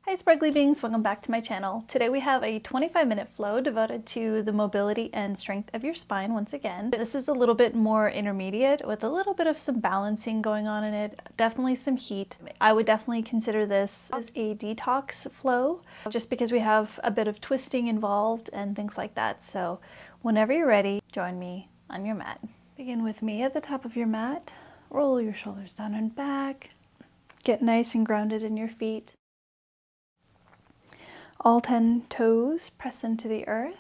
Hi sparkly beings, welcome back to my channel. Today we have a 25-minute flow devoted to the mobility and strength of your spine once again. This is a little bit more intermediate with a little bit of some balancing going on in it, definitely some heat. I would definitely consider this as a detox flow just because we have a bit of twisting involved and things like that. So whenever you're ready, join me on your mat. Begin with me at the top of your mat. Roll your shoulders down and back. Get nice and grounded in your feet. All 10 toes press into the earth.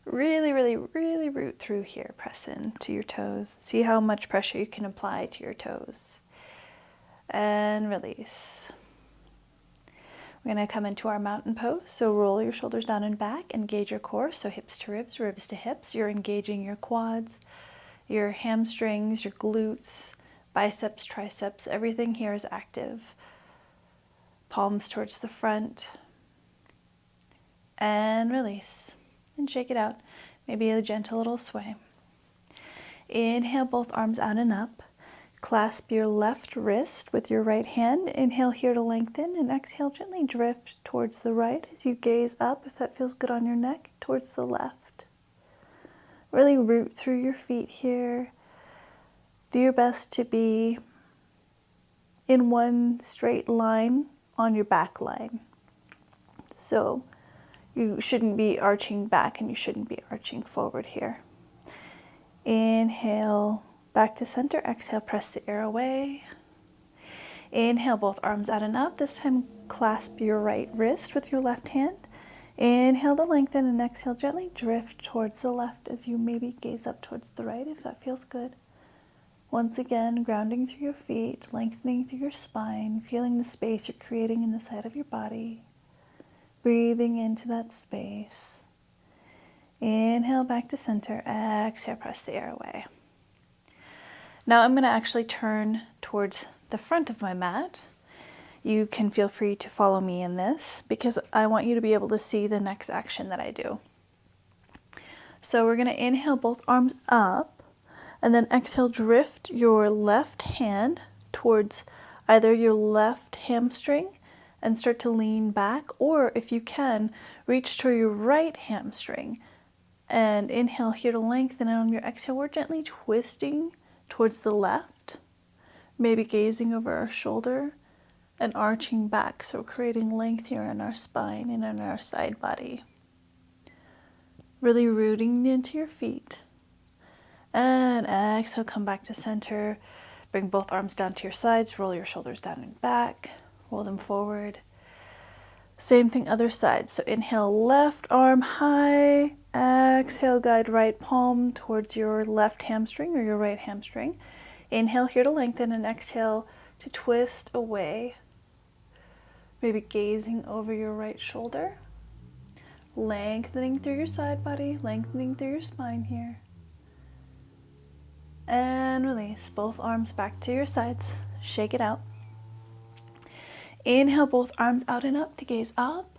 Really root through here. Press into your toes. See how much pressure you can apply to your toes. And release. We're going to come into our mountain pose. So roll your shoulders down and back. Engage your core. So hips to ribs, ribs to hips. You're engaging your quads, your hamstrings, your glutes, biceps, triceps. Everything here is active. Palms towards the front. And release. And shake it out. Maybe a gentle little sway. Inhale both arms out and up. Clasp your left wrist with your right hand. Inhale here to lengthen, and exhale gently drift towards the right as you gaze up, if that feels good on your neck, towards the left. Really root through your feet here. Do your best to be in one straight line on your back line. So you shouldn't be arching back and you shouldn't be arching forward here. Inhale, back to center. Exhale, press the air away. Inhale, both arms out and up. This time, clasp your right wrist with your left hand. Inhale to lengthen, and exhale, gently drift towards the left as you maybe gaze up towards the right, if that feels good. Once again, grounding through your feet, lengthening through your spine, feeling the space you're creating in the side of your body. Breathing into that space. Inhale back to center. Exhale, press the air away. Now I'm going to actually turn towards the front of my mat. You can feel free to follow me in this because I want you to be able to see the next action that I do. So we're going to inhale both arms up and then exhale, drift your left hand towards either your left hamstring and start to lean back, or if you can, reach to your right hamstring and inhale here to lengthen, and on your exhale we're gently twisting towards the left, maybe gazing over our shoulder and arching back, so creating length here in our spine and in our side body. Really rooting into your feet. And exhale, come back to center. Bring both arms down to your sides, roll your shoulders down and back. Roll them forward. Same thing, other side. So inhale, left arm high. Exhale, guide right palm towards your left hamstring or your right hamstring. Inhale here to lengthen, and exhale to twist away. Maybe gazing over your right shoulder. Lengthening through your side body, lengthening through your spine here. And release. Both arms back to your sides. Shake it out. Inhale, both arms out and up to gaze up.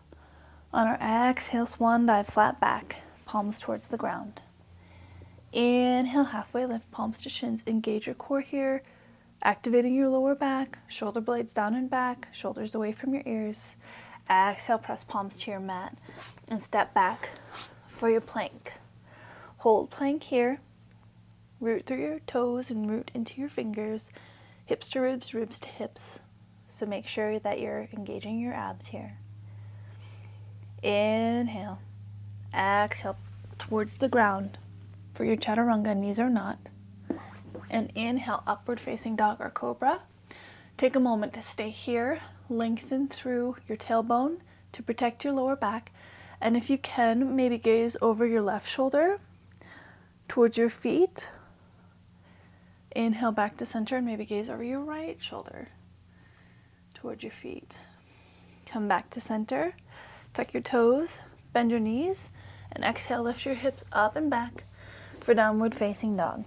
On our exhale, swan dive, flat back, palms towards the ground. Inhale, halfway lift, palms to shins. Engage your core here, activating your lower back, shoulder blades down and back, shoulders away from your ears. Exhale, press palms to your mat and step back for your plank. Hold plank here. Root through your toes and root into your fingers. Hips to ribs, ribs to hips. So make sure that you're engaging your abs here. Inhale. Exhale towards the ground for your chaturanga, knees or not. And inhale, upward facing dog or cobra. Take a moment to stay here. Lengthen through your tailbone to protect your lower back. And if you can, maybe gaze over your left shoulder towards your feet. Inhale back to center and maybe gaze over your right shoulder towards your feet. Come back to center, tuck your toes, bend your knees, and exhale, lift your hips up and back for downward facing dog.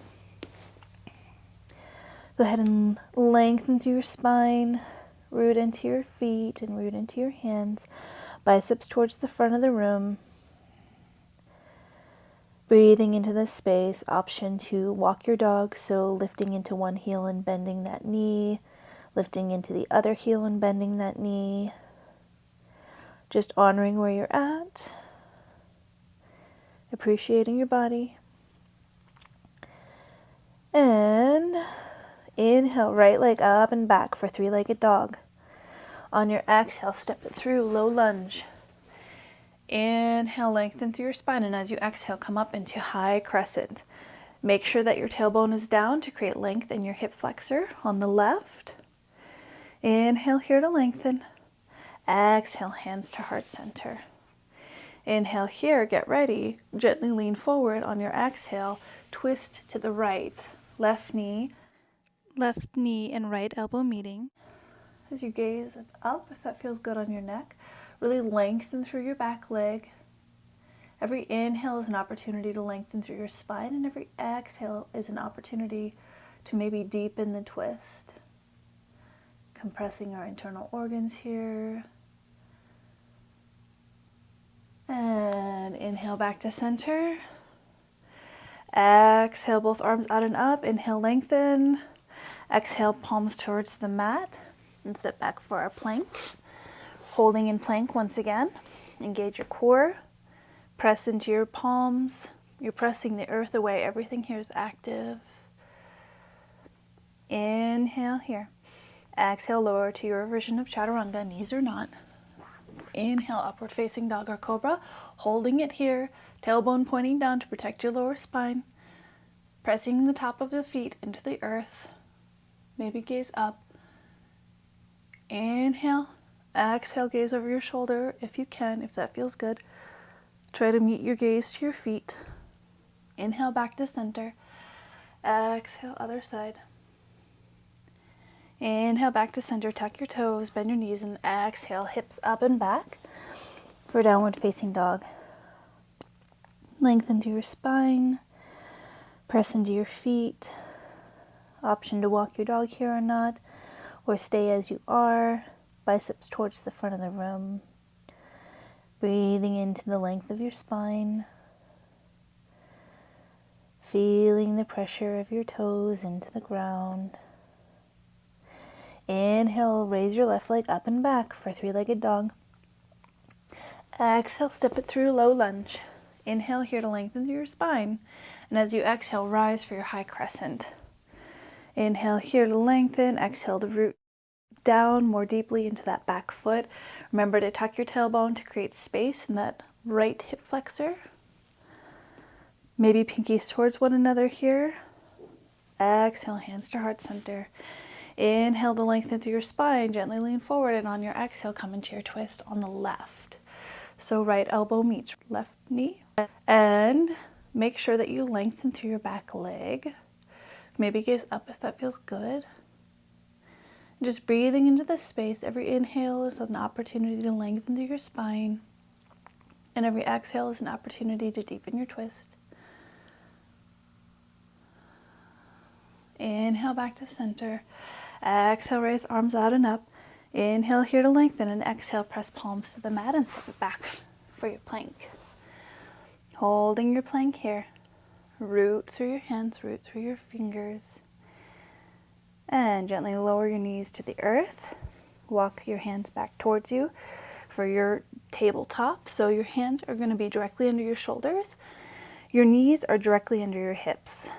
Go ahead and lengthen through your spine, root into your feet and root into your hands, biceps towards the front of the room. Breathing into this space, option to walk your dog, so lifting into one heel and bending that knee, lifting into the other heel and bending that knee. Just honoring where you're at, appreciating your body. And inhale, right leg up and back for three-legged dog. On your exhale, step it through, low lunge. Inhale, lengthen through your spine, and as you exhale, come up into high crescent. Make sure that your tailbone is down to create length in your hip flexor on the left. Inhale here to lengthen. Exhale, hands to heart center. Inhale here, get ready. Gently lean forward on your exhale. Twist to the right. Left knee and right elbow meeting. As you gaze up, if that feels good on your neck, really lengthen through your back leg. Every inhale is an opportunity to lengthen through your spine, and every exhale is an opportunity to maybe deepen the twist. Compressing our internal organs here. And inhale back to center. Exhale, both arms out and up. Inhale, lengthen. Exhale, palms towards the mat. And step back for our plank. Holding in plank once again. Engage your core. Press into your palms. You're pressing the earth away. Everything here is active. Inhale here. Exhale, lower to your version of chaturanga, knees or not. Inhale, upward facing dog or cobra. Holding it here. Tailbone pointing down to protect your lower spine. Pressing the top of the feet into the earth. Maybe gaze up. Inhale. Exhale, gaze over your shoulder if you can, if that feels good. Try to meet your gaze to your feet. Inhale back to center. Exhale, other side. Inhale back to center. Tuck your toes, bend your knees, and exhale, hips up and back for downward facing dog. Lengthen through your spine. Press into your feet. Option to walk your dog here or not, or stay as you are. Biceps towards the front of the room. Breathing into the length of your spine. Feeling the pressure of your toes into the ground. Inhale, raise your left leg up and back for three-legged dog. Exhale, step it through, low lunge. Inhale here to lengthen through your spine. And as you exhale, rise for your high crescent. Inhale here to lengthen. Exhale to root down more deeply into that back foot. Remember to tuck your tailbone to create space in that right hip flexor. Maybe pinkies towards one another here. Exhale, hands to heart center. Inhale to lengthen through your spine. Gently lean forward, and on your exhale, come into your twist on the left. So right elbow meets left knee. And make sure that you lengthen through your back leg. Maybe gaze up if that feels good. Just breathing into the space. Every inhale is an opportunity to lengthen through your spine. And every exhale is an opportunity to deepen your twist. Inhale back to center. Exhale, raise arms out and up. Inhale here to lengthen, and exhale, press palms to the mat and step it back for your plank. Holding your plank here. Root through your hands, root through your fingers. And gently lower your knees to the earth. Walk your hands back towards you for your tabletop. So your hands are going to be directly under your shoulders. Your knees are directly under your hips.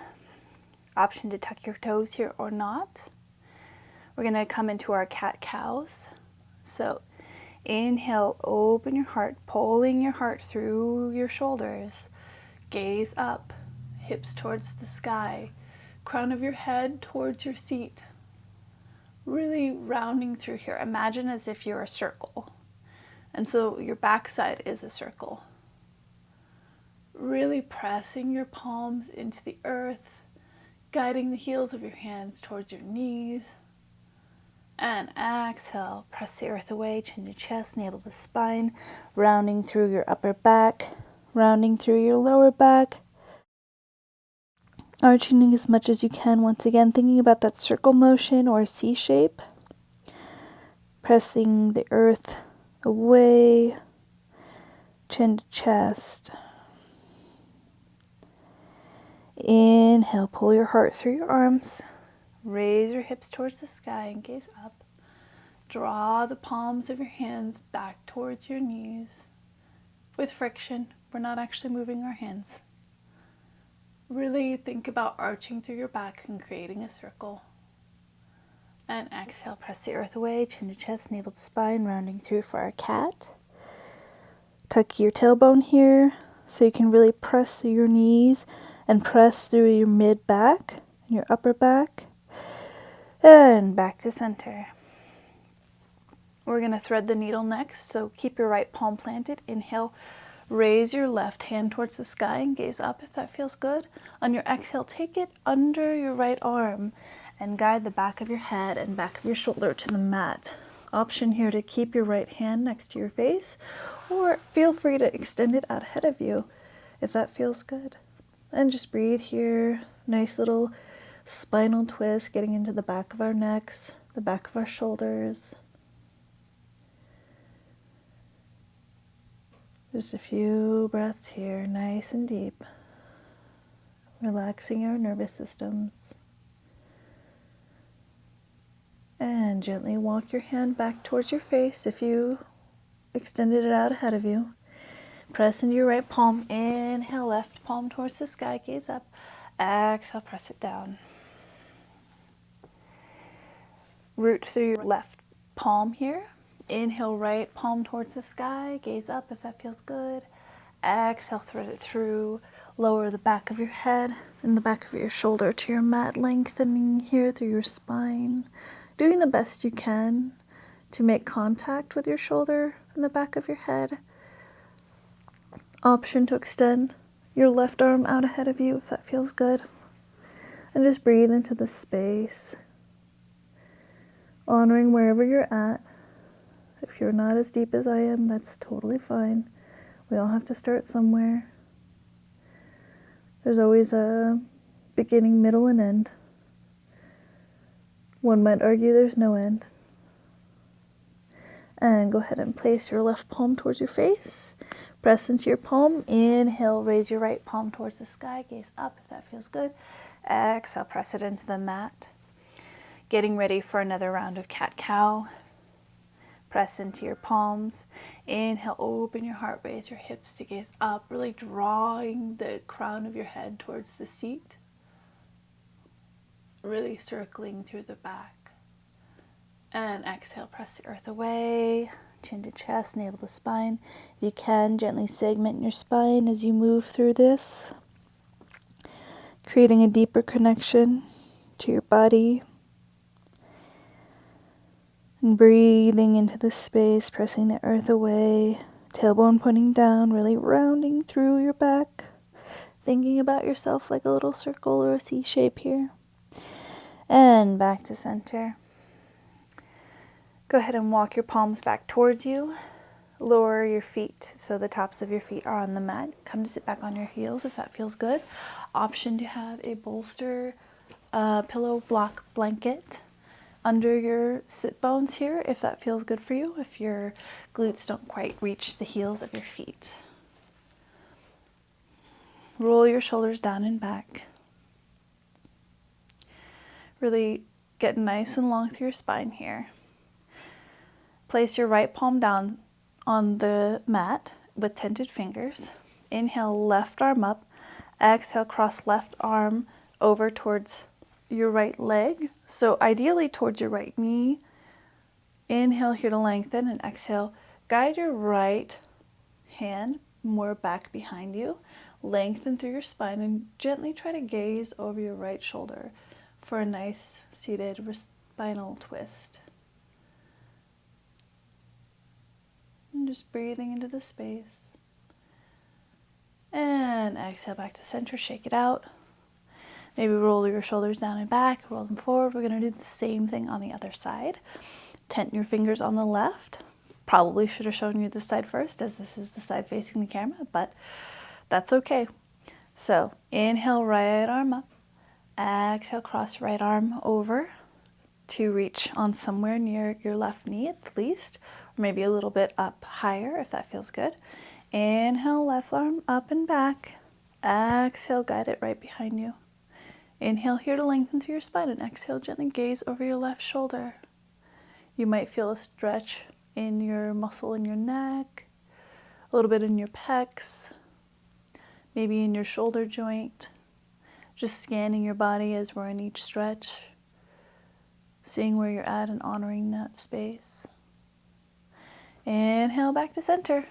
Option to tuck your toes here or not. We're going to come into our cat-cows. So inhale, open your heart, pulling your heart through your shoulders. Gaze up, hips towards the sky, crown of your head towards your seat. Really rounding through here. Imagine as if you're a circle. And so your backside is a circle. Really pressing your palms into the earth, guiding the heels of your hands towards your knees. And exhale, press the earth away, chin to chest, navel to spine, rounding through your upper back, rounding through your lower back, arching as much as you can. Once again, thinking about that circle motion or C shape, pressing the earth away, chin to chest. Inhale, pull your heart through your arms. Raise your hips towards the sky and gaze up. Draw the palms of your hands back towards your knees. With friction, we're not actually moving our hands. Really think about arching through your back and creating a circle. And exhale, press the earth away, chin to chest, navel to spine, rounding through for our cat. Tuck your tailbone here so you can really press through your knees and press through your mid-back and your upper back. And back to center. We're going to thread the needle next, so keep your right palm planted. Inhale, raise your left hand towards the sky and gaze up if that feels good. On your exhale, take it under your right arm and guide the back of your head and back of your shoulder to the mat. Option here to keep your right hand next to your face, or feel free to extend it out ahead of you if that feels good. And just breathe here. Nice little spinal twist getting into the back of our necks, the back of our shoulders. Just a few breaths here, nice and deep, relaxing our nervous systems. And gently walk your hand back towards your face if you extended it out ahead of you. Press into your right palm. Inhale, left palm towards the sky, gaze up. Exhale, press it down. Root through your left palm here. Inhale, right palm towards the sky, gaze up if that feels good. Exhale, thread it through. Lower the back of your head and the back of your shoulder to your mat, lengthening here through your spine. Doing the best you can to make contact with your shoulder and the back of your head. Option to extend your left arm out ahead of you if that feels good. And just breathe into the space, honoring wherever you're at. If you're not as deep as I am, that's totally fine. We all have to start somewhere. There's always a beginning, middle, and end. One might argue there's no end. And go ahead and place your left palm towards your face. Press into your palm. Inhale, raise your right palm towards the sky. Gaze up if that feels good. Exhale, press it into the mat. Getting ready for another round of cat-cow. Press into your palms. Inhale, open your heart, raise your hips to gaze up, really drawing the crown of your head towards the seat. Really circling through the back. And exhale, press the earth away, chin to chest, navel to spine. If you can, gently segment your spine as you move through this, creating a deeper connection to your body. And breathing into the space, pressing the earth away, tailbone pointing down, really rounding through your back, thinking about yourself like a little circle or a C shape here. And back to center. Go ahead and walk your palms back towards you. Lower your feet so the tops of your feet are on the mat. Come to sit back on your heels if that feels good. Option to have a bolster pillow block blanket under your sit bones here if that feels good for you, if your glutes don't quite reach the heels of your feet. Roll your shoulders down and back. Really get nice and long through your spine here. Place your right palm down on the mat with tented fingers. Inhale, left arm up. Exhale, cross left arm over towards your right leg. So ideally towards your right knee. Inhale here to lengthen and exhale. Guide your right hand more back behind you. Lengthen through your spine and gently try to gaze over your right shoulder for a nice seated spinal twist. And just breathing into the space. And exhale back to center, shake it out. Maybe roll your shoulders down and back, roll them forward. We're going to do the same thing on the other side. Tent your fingers on the left. Probably should have shown you this side first, as this is the side facing the camera, but that's okay. So inhale, right arm up. Exhale, cross right arm over to reach on somewhere near your left knee at the least, or maybe a little bit up higher if that feels good. Inhale, left arm up and back. Exhale, guide it right behind you. Inhale here to lengthen through your spine, and exhale, gently gaze over your left shoulder. You might feel a stretch in your muscle in your neck, a little bit in your pecs, maybe in your shoulder joint. Just scanning your body as we're in each stretch, seeing where you're at and honoring that space. Inhale back to center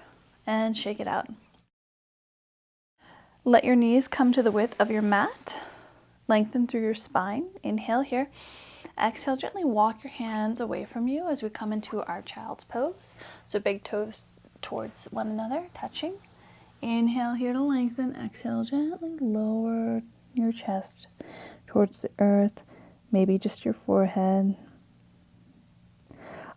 and shake it out. Let your knees come to the width of your mat. Lengthen through your spine. Inhale here. Exhale, gently walk your hands away from you as we come into our child's pose. So big toes towards one another, touching. Inhale here to lengthen. Exhale, gently lower your chest towards the earth, maybe just your forehead.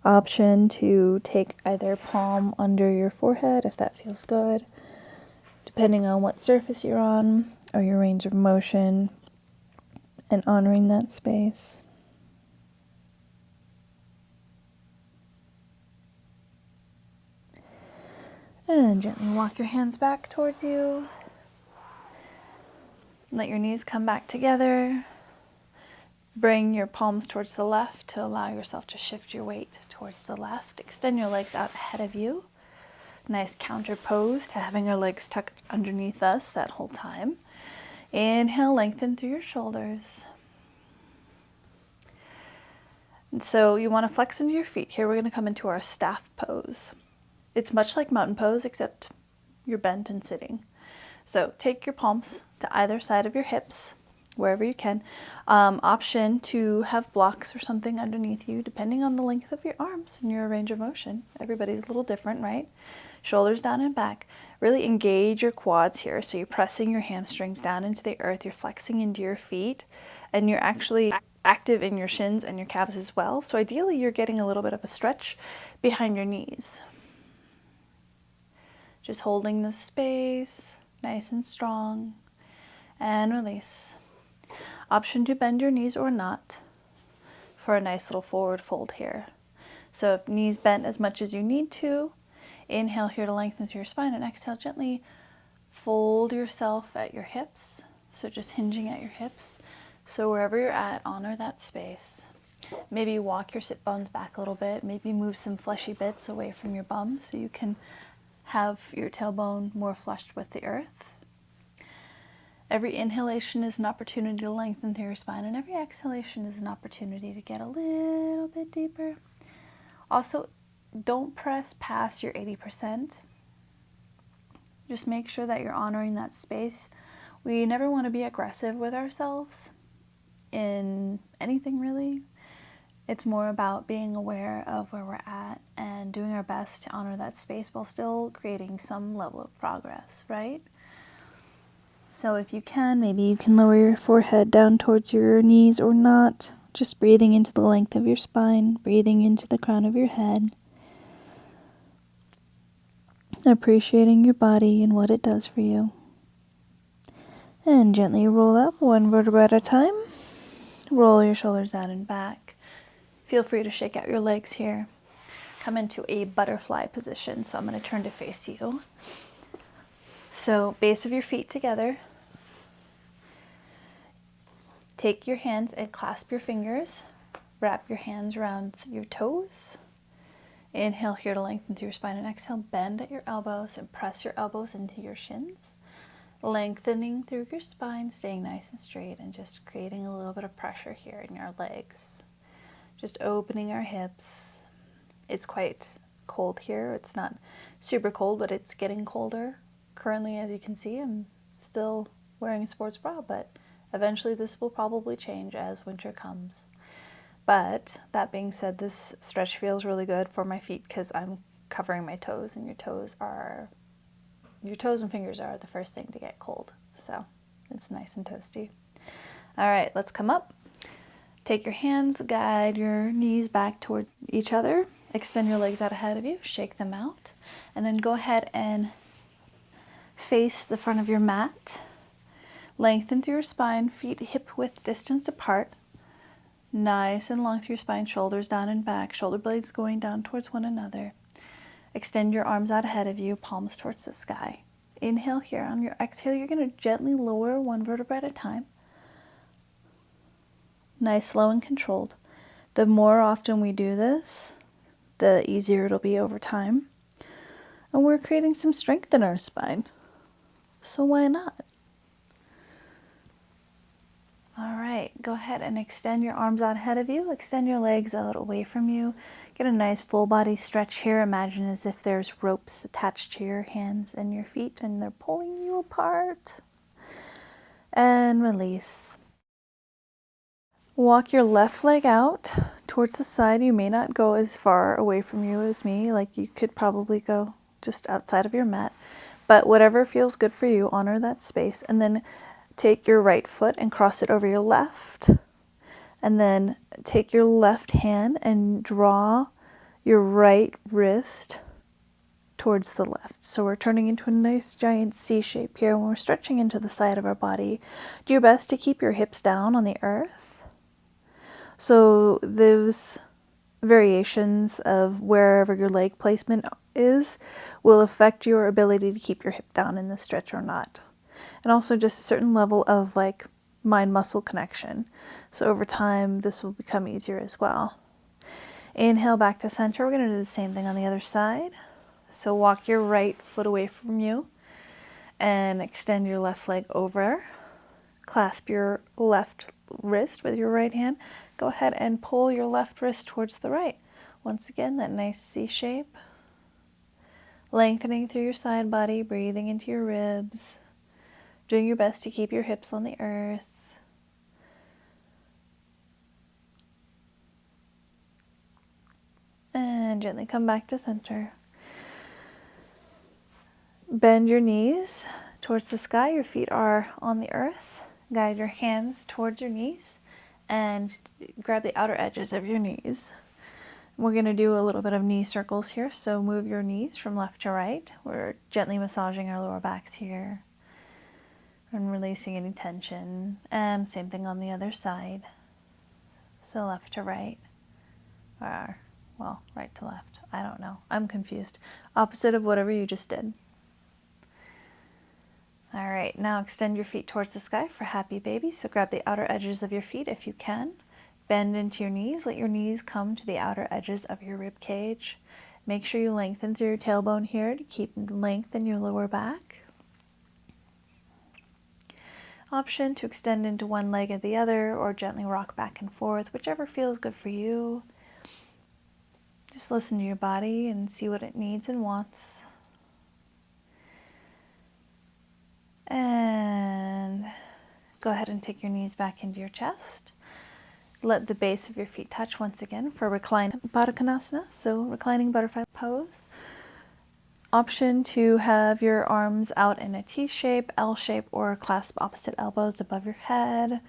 Option to take either palm under your forehead if that feels good, depending on what surface you're on or your range of motion, and honoring that space. And gently walk your hands back towards you. Let your knees come back together. Bring your palms towards the left to allow yourself to shift your weight towards the left. Extend your legs out ahead of you. Nice counter pose to having your legs tucked underneath us that whole time. Inhale, lengthen through your shoulders. And so you want to flex into your feet. Here we're going to come into our staff pose. It's much like mountain pose, except you're bent and sitting. So take your palms to either side of your hips, wherever you can. Option to have blocks or something underneath you, depending on the length of your arms and your range of motion. Everybody's a little different, right? Shoulders down and back. Really engage your quads here. So you're pressing your hamstrings down into the earth. You're flexing into your feet, and you're actually active in your shins and your calves as well. So ideally, you're getting a little bit of a stretch behind your knees. Just holding the space, nice and strong, and release. Option to bend your knees or not for a nice little forward fold here. So if knees bent as much as you need to, inhale here to lengthen through your spine, and exhale, gently fold yourself at your hips. So just hinging at your hips. So wherever you're at, honor that space. Maybe walk your sit bones back a little bit. Maybe move some fleshy bits away from your bum so you can have your tailbone more flushed with the earth. Every inhalation is an opportunity to lengthen through your spine, and every exhalation is an opportunity to get a little bit deeper. Also, don't press past your 80%. Just make sure that you're honoring that space. We never want to be aggressive with ourselves in anything really. It's more about being aware of where we're at and doing our best to honor that space while still creating some level of progress, right? So if you can, maybe you can lower your forehead down towards your knees or not. Just breathing into the length of your spine, breathing into the crown of your head. Appreciating your body and what it does for you. And gently roll up one vertebra at a time. Roll your shoulders down and back. Feel free to shake out your legs here. Come into a butterfly position. So I'm going to turn to face you. So base of your feet together. Take your hands and clasp your fingers. Wrap your hands around your toes. Inhale here to lengthen through your spine, and exhale, bend at your elbows and press your elbows into your shins. Lengthening through your spine, staying nice and straight, and just creating a little bit of pressure here in your legs. Just opening our hips. It's quite cold here. It's not super cold, but it's getting colder. Currently, as you can see, I'm still wearing a sports bra, but eventually this will probably change as winter comes. But that being said, this stretch feels really good for my feet because I'm covering my toes, and your toes and fingers are the first thing to get cold. So it's nice and toasty. All right, let's come up. Take your hands, guide your knees back toward each other. Extend your legs out ahead of you, shake them out, and then go ahead and face the front of your mat. Lengthen through your spine, feet hip width distance apart. Nice and long through your spine, shoulders down and back, shoulder blades going down towards one another. Extend your arms out ahead of you, palms towards the sky. Inhale here. On your exhale, you're going to gently lower one vertebra at a time. Nice, slow, and controlled. The more often we do this, the easier it'll be over time. And we're creating some strength in our spine. So why not? All right, go ahead and extend your arms out ahead of you. Extend your legs out away from you. Get a nice full body stretch here. Imagine as if there's ropes attached to your hands and your feet and they're pulling you apart. And release. Walk your left leg out towards the side. You may not go as far away from you as me. Like you could probably go just outside of your mat. But whatever feels good for you, honor that space. And then take your right foot and cross it over your left. And then take your left hand and draw your right wrist towards the left. So we're turning into a nice giant C shape here. When we're stretching into the side of our body, do your best to keep your hips down on the earth. So those variations of wherever your leg placement is will affect your ability to keep your hip down in the stretch or not. And also just a certain level of like mind-muscle connection. So over time, this will become easier as well. Inhale back to center. We're going to do the same thing on the other side. So walk your right foot away from you and extend your left leg over. Clasp your left wrist with your right hand. Go ahead and pull your left wrist towards the right. Once again, that nice C shape. Lengthening through your side body, breathing into your ribs. Doing your best to keep your hips on the earth. And gently come back to center. Bend your knees towards the sky. Your feet are on the earth. Guide your hands towards your knees and grab the outer edges of your knees. We're going to do a little bit of knee circles here. So move your knees from left to right. We're gently massaging our lower backs here and releasing any tension. And same thing on the other side. So left to right, or well, right to left. I don't know. I'm confused. Opposite of whatever you just did. All right, now extend your feet towards the sky for happy baby. So grab the outer edges of your feet if you can. Bend into your knees. Let your knees come to the outer edges of your rib cage. Make sure you lengthen through your tailbone here to keep length in your lower back. Option to extend into one leg or the other, or gently rock back and forth, whichever feels good for you. Just listen to your body and see what it needs and wants. And go ahead and take your knees back into your chest. Let the base of your feet touch once again for reclined Baddha Konasana, so reclining butterfly pose. Option to have your arms out in a T shape, L shape, or clasp opposite elbows above your head,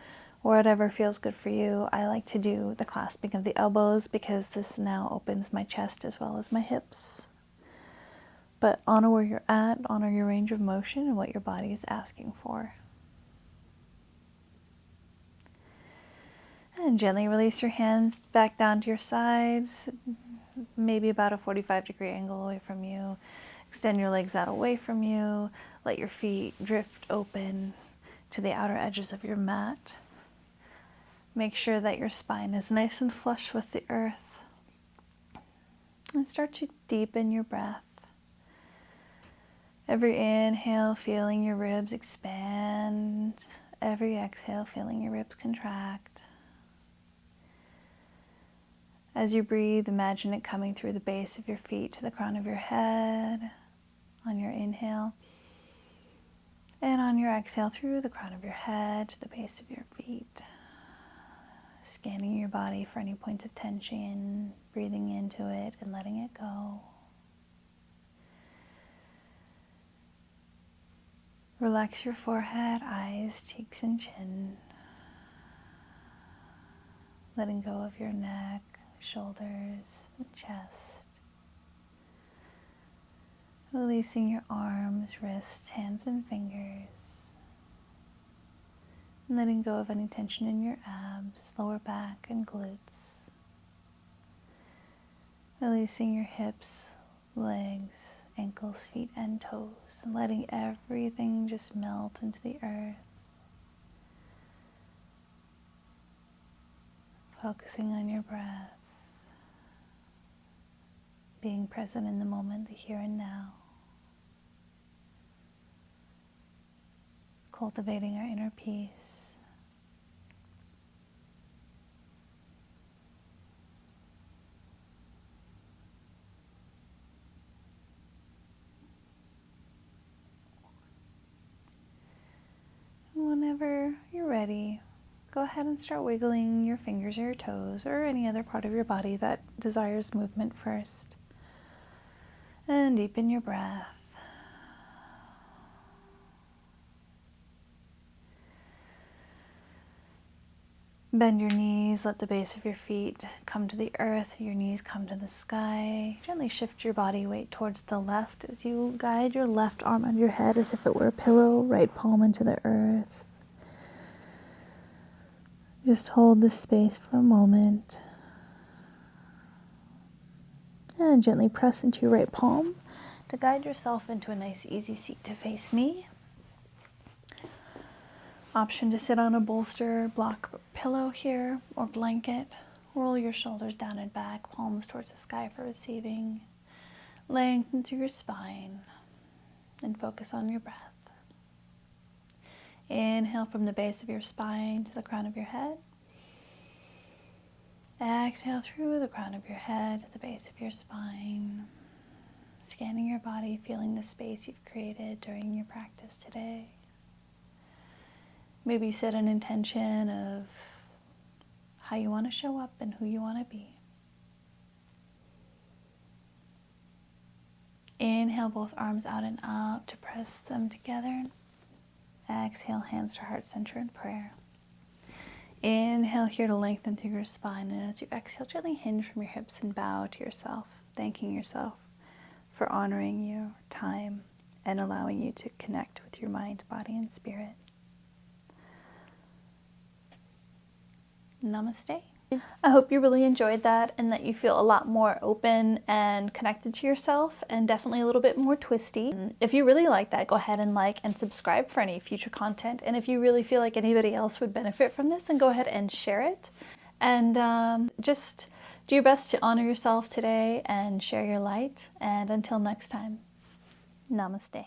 or whatever feels good for you. I like to do the clasping of the elbows because this now opens my chest as well as my hips. But honor where you're at, honor your range of motion and what your body is asking for. And gently release your hands back down to your sides, maybe about a 45-degree angle away from you. Extend your legs out away from you. Let your feet drift open to the outer edges of your mat. Make sure that your spine is nice and flush with the earth. And start to deepen your breath. Every inhale, feeling your ribs expand. Every exhale, feeling your ribs contract. As you breathe, imagine it coming through the base of your feet to the crown of your head on your inhale. And on your exhale, through the crown of your head to the base of your feet. Scanning your body for any points of tension, breathing into it and letting it go. Relax your forehead, eyes, cheeks, and chin. Letting go of your neck, shoulders, and chest. Releasing your arms, wrists, hands, and fingers. And letting go of any tension in your abs, lower back, and glutes. Releasing your hips, legs, ankles, feet, and toes. And letting everything just melt into the earth. Focusing on your breath. being present in the moment, the here and now, cultivating our inner peace. Whenever you're ready, go ahead and start wiggling your fingers or your toes or any other part of your body that desires movement first. And deepen your breath. Bend your knees, let the base of your feet come to the earth, your knees come to the sky. Gently shift your body weight towards the left as you guide your left arm under your head as if it were a pillow, right palm into the earth. Just hold this space for a moment. And gently press into your right palm to guide yourself into a nice easy seat to face me. Option to sit on a bolster, block pillow here, or blanket. Roll your shoulders down and back, palms towards the sky for receiving. Lengthen through your spine and focus on your breath. Inhale from the base of your spine to the crown of your head. Exhale through the crown of your head to the base of your spine. Scanning your body, feeling the space you've created during your practice today. Maybe set an intention of how you want to show up and who you want to be. Inhale both arms out and up to press them together. Exhale, hands to heart center in prayer. Inhale here to lengthen through your spine, and as you exhale, gently hinge from your hips and bow to yourself, thanking yourself for honoring your time and allowing you to connect with your mind, body, and spirit. Namaste. I hope you really enjoyed that and that you feel a lot more open and connected to yourself and definitely a little bit more twisty. If you really like that, go ahead and like and subscribe for any future content. And if you really feel like anybody else would benefit from this, then go ahead and share it. And just do your best to honor yourself today and share your light. And until next time, namaste.